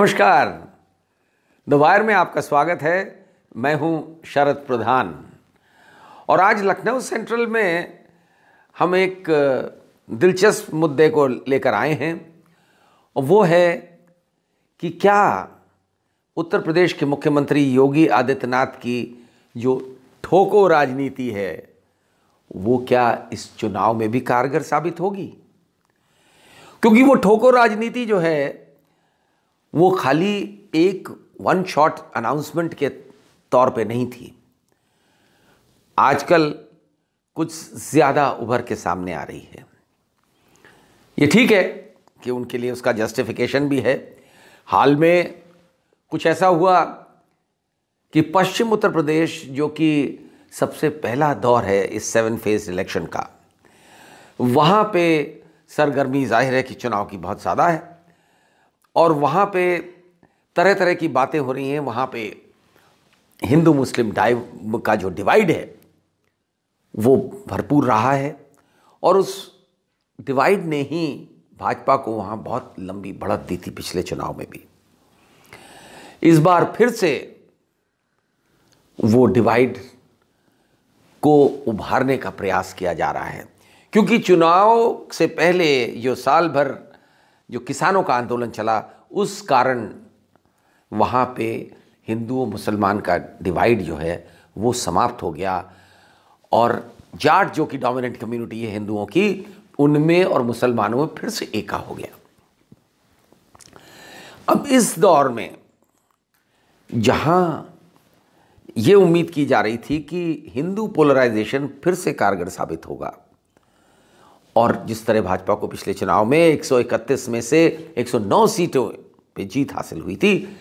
नमस्कार। The wire में आपका स्वागत है। मैं हूं शरद प्रधान और आज लखनऊ सेंट्रल में हम एक दिलचस्प मुद्दे को लेकर आए हैं और वो है कि क्या उत्तर प्रदेश के मुख्यमंत्री योगी आदित्यनाथ की जो ठोको राजनीति है वो क्या इस चुनाव में भी कारगर साबित होगी। क्योंकि वो ठोको राजनीति जो है वो खाली एक वन शॉट अनाउंसमेंट के तौर पे नहीं थी, आजकल कुछ ज़्यादा उभर के सामने आ रही है। ये ठीक है कि उनके लिए उसका जस्टिफिकेशन भी है। हाल में कुछ ऐसा हुआ कि पश्चिम उत्तर प्रदेश, जो कि सबसे पहला दौर है इस 7 फेज इलेक्शन का, वहाँ पे सरगर्मी जाहिर है कि चुनाव की बहुत ज़्यादा है और वहाँ पे तरह तरह की बातें हो रही हैं। वहाँ पे हिंदू मुस्लिम का जो डिवाइड है वो भरपूर रहा है और उस डिवाइड ने ही भाजपा को वहाँ बहुत लंबी बढ़त दी थी पिछले चुनाव में भी। इस बार फिर से वो डिवाइड को उभारने का प्रयास किया जा रहा है, क्योंकि चुनाव से पहले जो साल भर जो किसानों का आंदोलन चला उस कारण वहाँ पे हिंदू और मुसलमान का डिवाइड जो है वो समाप्त हो गया और जाट जो कि डोमिनेंट कम्युनिटी है हिंदुओं की, उनमें और मुसलमानों में फिर से एका हो गया। अब इस दौर में जहाँ ये उम्मीद की जा रही थी कि हिंदू पोलराइजेशन फिर से कारगर साबित होगा और जिस तरह भाजपा को पिछले चुनाव में 131 में से 109 सीटों पे जीत हासिल हुई थी,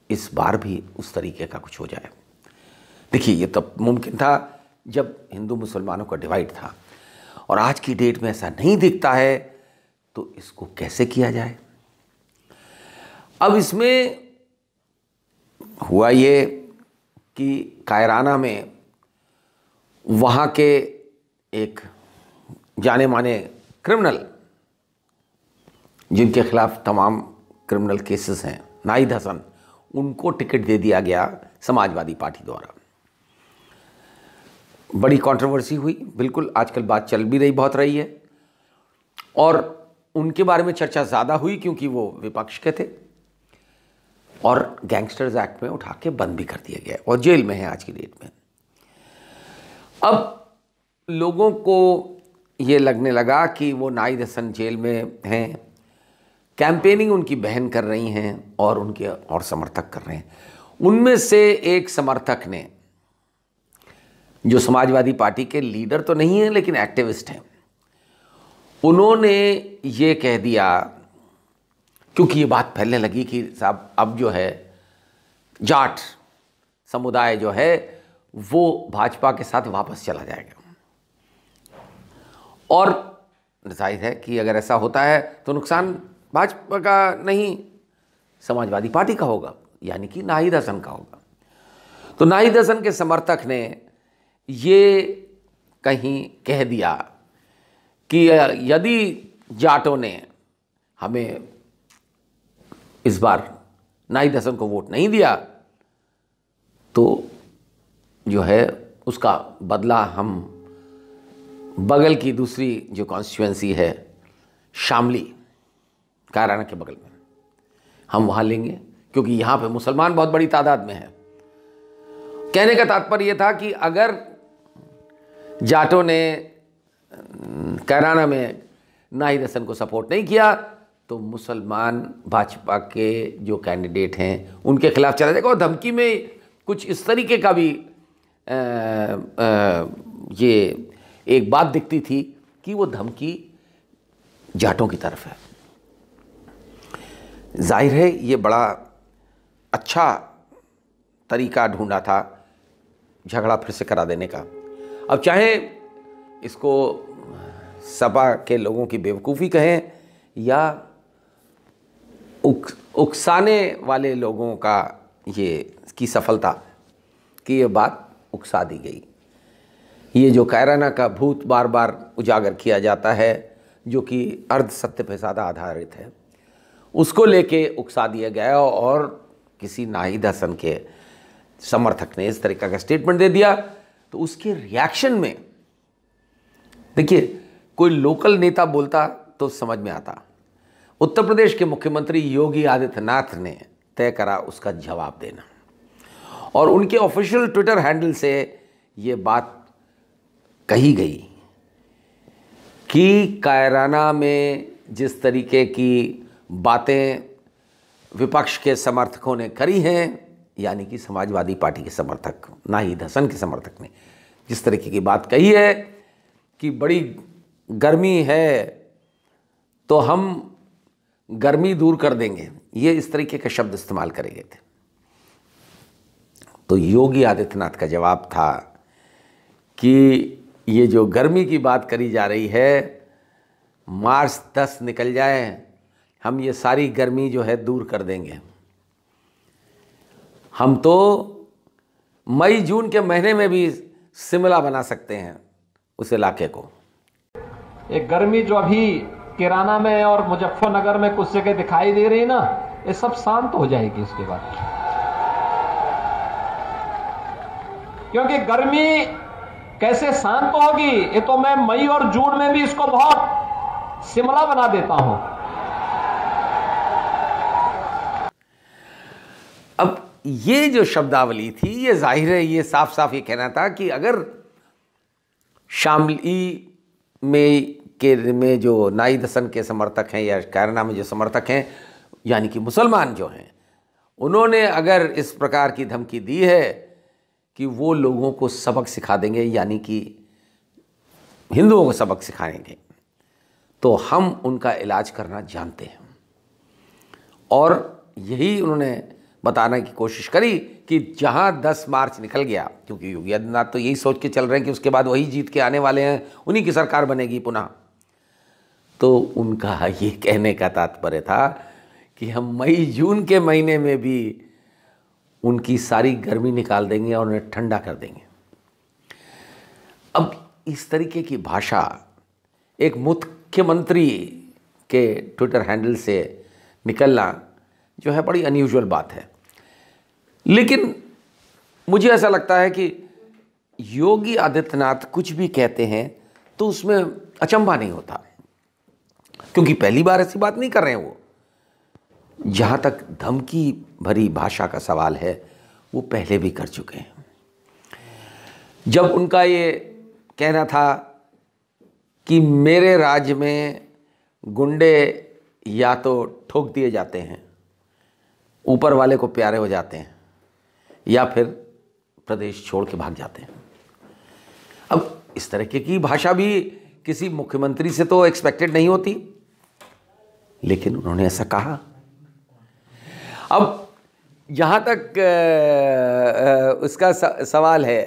इस बार भी उस तरीके का कुछ हो जाए। देखिए, ये तब मुमकिन था जब हिंदू मुसलमानों का डिवाइड था और आज की डेट में ऐसा नहीं दिखता है, तो इसको कैसे किया जाए। अब इसमें हुआ ये कि कायराना में वहाँ के एक जाने माने क्रिमिनल, जिनके खिलाफ तमाम क्रिमिनल केसेस हैं, नाहिद हसन, उनको टिकट दे दिया गया समाजवादी पार्टी द्वारा। बड़ी कंट्रोवर्सी हुई, बिल्कुल आजकल बात चल भी रही, बहुत रही है और उनके बारे में चर्चा ज़्यादा हुई क्योंकि वो विपक्ष के थे और गैंगस्टर्स एक्ट में उठा के बंद भी कर दिया गया और जेल में है आज की डेट में। अब लोगों को ये लगने लगा कि वो नाहिद हसन जेल में हैं, कैंपेनिंग उनकी बहन कर रही हैं और उनके और समर्थक कर रहे हैं। उनमें से एक समर्थक ने, जो समाजवादी पार्टी के लीडर तो नहीं हैं लेकिन एक्टिविस्ट हैं, उन्होंने ये कह दिया, क्योंकि ये बात फैलने लगी कि साहब अब जो है जाट समुदाय जो है वो भाजपा के साथ वापस चला जाएगा और जाहिर है कि अगर ऐसा होता है तो नुकसान भाजपा का नहीं, समाजवादी पार्टी का होगा, यानी कि नाहिद हसन का होगा। तो नाहिद हसन के समर्थक ने ये कहीं कह दिया कि यदि जाटों ने हमें इस बार नाहिद हसन को वोट नहीं दिया तो जो है उसका बदला हम बगल की दूसरी जो कॉन्स्टिट्यूएंसी है शामली, कायराना के बगल में, हम वहाँ लेंगे, क्योंकि यहाँ पे मुसलमान बहुत बड़ी तादाद में है। कहने का तात्पर्य यह था कि अगर जाटों ने कायराना में नाहिद हसन को सपोर्ट नहीं किया तो मुसलमान भाजपा के जो कैंडिडेट हैं उनके खिलाफ चला जाएगा। और धमकी में कुछ इस तरीके का भी ये एक बात दिखती थी कि वो धमकी जाटों की तरफ है। जाहिर है ये बड़ा अच्छा तरीका ढूंढा था झगड़ा फिर से करा देने का। अब चाहे इसको सपा के लोगों की बेवकूफ़ी कहें या उकसाने वाले लोगों का ये की सफलता कि ये बात उकसा दी गई। ये जो कायराना का भूत बार बार उजागर किया जाता है, जो कि अर्ध सत्य पे ज़्यादा आधारित है, उसको लेके उकसा दिया गया और किसी नाहिद हसन के समर्थक ने इस तरीका का स्टेटमेंट दे दिया। तो उसके रिएक्शन में देखिए, कोई लोकल नेता बोलता तो समझ में आता, उत्तर प्रदेश के मुख्यमंत्री योगी आदित्यनाथ ने तय करा उसका जवाब देना, और उनके ऑफिशियल ट्विटर हैंडल से ये बात कही गई कि कायराना में जिस तरीके की बातें विपक्ष के समर्थकों ने करी हैं, यानी कि समाजवादी पार्टी के समर्थक, नाहिद हसन के समर्थक ने जिस तरीके की बात कही है कि बड़ी गर्मी है तो हम गर्मी दूर कर देंगे, ये इस तरीके के शब्द इस्तेमाल करे गए थे। तो योगी आदित्यनाथ का जवाब था कि ये जो गर्मी की बात करी जा रही है, मार्च 10 निकल जाए, हम ये सारी गर्मी जो है दूर कर देंगे। हम तो मई जून के महीने में भी शिमला बना सकते हैं उस इलाके को। एक गर्मी जो अभी किराना में और मुजफ्फरनगर में कुछ जगह दिखाई दे रही है ना, ये सब शांत हो जाएगी इसके बाद, क्योंकि गर्मी कैसे शांत होगी, ये तो मैं मई और जून में भी इसको बहुत शिमला बना देता हूं। अब ये जो शब्दावली थी, ये जाहिर है ये साफ साफ ये कहना था कि अगर शामली में जो नाहिद हसन के समर्थक हैं या कायराना में जो समर्थक हैं, यानी कि मुसलमान जो हैं, उन्होंने अगर इस प्रकार की धमकी दी है कि वो लोगों को सबक सिखा देंगे, यानी कि हिंदुओं को सबक सिखाएंगे, तो हम उनका इलाज करना जानते हैं। और यही उन्होंने बताने की कोशिश करी कि जहां 10 मार्च निकल गया, क्योंकि योगी आदित्यनाथ तो यही सोच के चल रहे हैं कि उसके बाद वही जीत के आने वाले हैं, उन्हीं की सरकार बनेगी पुनः, तो उनका ये कहने का तात्पर्य था कि हम मई जून के महीने में भी उनकी सारी गर्मी निकाल देंगे और उन्हें ठंडा कर देंगे। अब इस तरीके की भाषा एक मुख्यमंत्री के ट्विटर हैंडल से निकलना जो है बड़ी अनयूजुअल बात है। लेकिन मुझे ऐसा लगता है कि योगी आदित्यनाथ कुछ भी कहते हैं तो उसमें अचंभा नहीं होता, क्योंकि पहली बार ऐसी बात नहीं कर रहे हैं वो। जहाँ तक धमकी भरी भाषा का सवाल है, वो पहले भी कर चुके हैं। जब उनका ये कहना था कि मेरे राज्य में गुंडे या तो ठोक दिए जाते हैं, ऊपर वाले को प्यारे हो जाते हैं, या फिर प्रदेश छोड़ के भाग जाते हैं। अब इस तरीके की भाषा भी किसी मुख्यमंत्री से तो एक्सपेक्टेड नहीं होती, लेकिन उन्होंने ऐसा कहा। अब जहाँ तक उसका सवाल है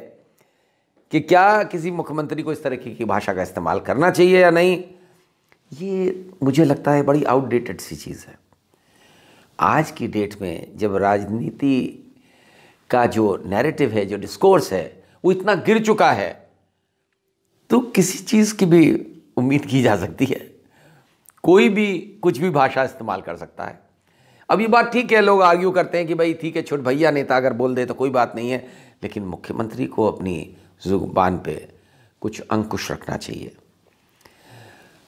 कि क्या किसी मुख्यमंत्री को इस तरीके की भाषा का इस्तेमाल करना चाहिए या नहीं, ये मुझे लगता है बड़ी आउटडेटेड सी चीज़ है। आज की डेट में जब राजनीति का जो नैरेटिव है, जो डिस्कोर्स है, वो इतना गिर चुका है, तो किसी चीज़ की भी उम्मीद की जा सकती है। कोई भी कुछ भी भाषा इस्तेमाल कर सकता है। अब ये बात ठीक है, लोग आर्ग्यू करते हैं कि भाई ठीक है, छोट भैया नेता अगर बोल दे तो कोई बात नहीं है, लेकिन मुख्यमंत्री को अपनी जुबान पे कुछ अंकुश रखना चाहिए।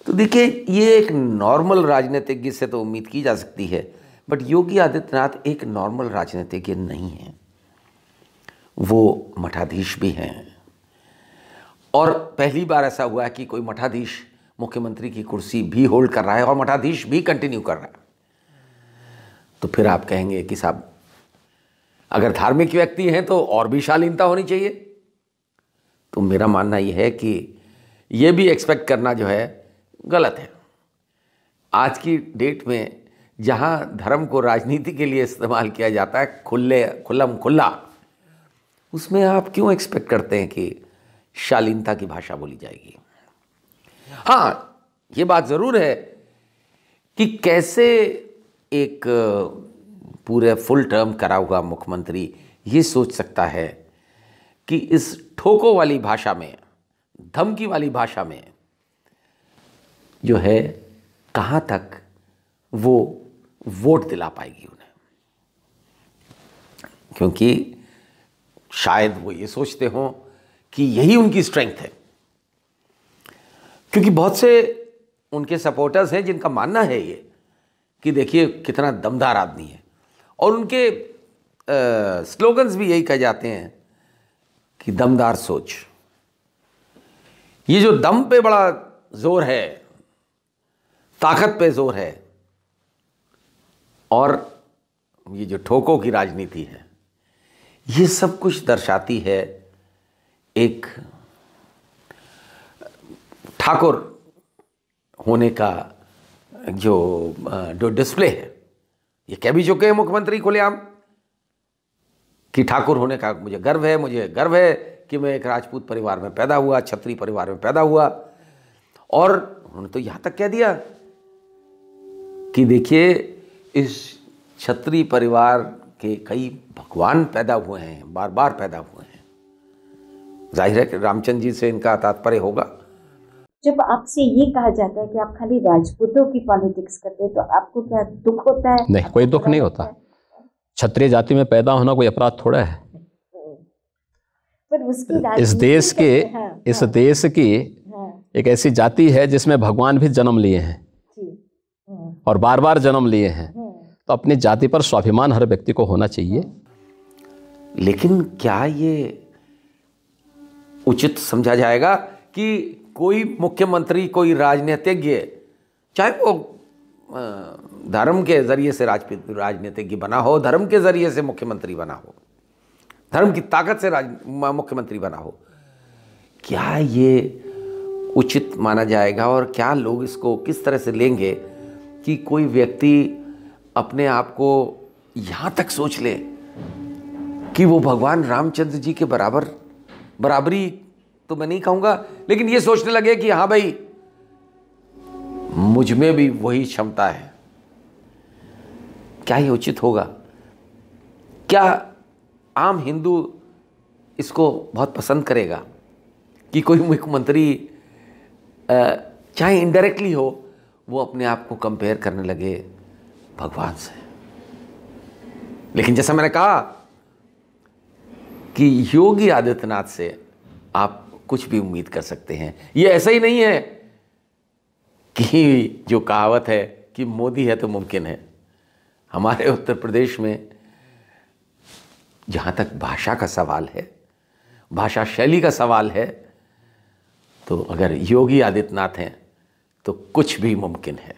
तो देखिए, ये एक नॉर्मल राजनीतिज्ञ से तो उम्मीद की जा सकती है, बट योगी आदित्यनाथ एक नॉर्मल राजनीतिज्ञ नहीं है। वो मठाधीश भी हैं, और पहली बार ऐसा हुआ है कि कोई मठाधीश मुख्यमंत्री की कुर्सी भी होल्ड कर रहा है और मठाधीश भी कंटिन्यू कर रहा है। तो फिर आप कहेंगे कि साहब, अगर धार्मिक व्यक्ति हैं तो और भी शालीनता होनी चाहिए। तो मेरा मानना यह है कि ये भी एक्सपेक्ट करना जो है गलत है। आज की डेट में जहाँ धर्म को राजनीति के लिए इस्तेमाल किया जाता है खुल्ला, उसमें आप क्यों एक्सपेक्ट करते हैं कि शालीनता की भाषा बोली जाएगी। हाँ, ये बात ज़रूर है कि कैसे एक पूरे फुल टर्म करा हुआ मुख्यमंत्री ये सोच सकता है कि इस ठोको वाली भाषा में, धमकी वाली भाषा में जो है, कहाँ तक वो वोट दिला पाएगी उन्हें, क्योंकि शायद वो ये सोचते हों कि यही उनकी स्ट्रेंथ है। क्योंकि बहुत से उनके सपोर्टर्स हैं जिनका मानना है ये कि देखिए कितना दमदार आदमी है, और उनके स्लोगन्स भी यही कहे जाते हैं कि दमदार सोच। ये जो दम पे बड़ा जोर है, ताकत पे जोर है, और ये जो ठोकों की राजनीति है, ये सब कुछ दर्शाती है एक ठाकुर होने का जो डिस्प्ले है। ये कह भी चुके हैं मुख्यमंत्री खुलेआम कि ठाकुर होने का मुझे गर्व है कि मैं एक राजपूत परिवार में पैदा हुआ, क्षत्रिय परिवार में पैदा हुआ। और उन्होंने तो यहाँ तक कह दिया कि देखिए इस क्षत्रिय परिवार के कई भगवान पैदा हुए हैं, बार बार पैदा हुए हैं। जाहिर है कि रामचंद्र जी से इनका तात्पर्य होगा। जब आपसे ये कहा जाता है कि आप खाली राजपूतों की पॉलिटिक्स करते हैं, तो आपको क्या दुख होता है? नहीं, कोई दुख नहीं होता। क्षत्रिय जाति में पैदा होना कोई अपराध थोड़ा है। पर उसकी इस देश की एक ऐसी जाति है जिसमें भगवान भी जन्म लिए हैं और बार बार जन्म लिए हैं, तो अपनी जाति पर स्वाभिमान हर व्यक्ति को होना चाहिए। लेकिन क्या ये उचित समझा जाएगा कि कोई मुख्यमंत्री, कोई राजनीतिज्ञ, चाहे वो धर्म के जरिए से राजनीतिज्ञ बना हो, धर्म के जरिए से मुख्यमंत्री बना हो, धर्म की ताकत से मुख्यमंत्री बना हो, क्या ये उचित माना जाएगा? और क्या लोग इसको किस तरह से लेंगे कि कोई व्यक्ति अपने आप को यहाँ तक सोच ले कि वो भगवान रामचंद्र जी के बराबरी तो मैं नहीं कहूँगा, लेकिन ये सोचने लगे कि हाँ भाई मुझ में भी वही क्षमता है। क्या ये उचित होगा? क्या आम हिंदू इसको बहुत पसंद करेगा कि कोई मुख्यमंत्री चाहे इनडायरेक्टली हो, वो अपने आप को कंपेयर करने लगे भगवान से? लेकिन जैसा मैंने कहा कि योगी आदित्यनाथ से आप कुछ भी उम्मीद कर सकते हैं। ये ऐसा ही नहीं है कि जो कहावत है कि मोदी है तो मुमकिन है। हमारे उत्तर प्रदेश में जहाँ तक भाषा का सवाल है, भाषा शैली का सवाल है, तो अगर योगी आदित्यनाथ हैं तो कुछ भी मुमकिन है।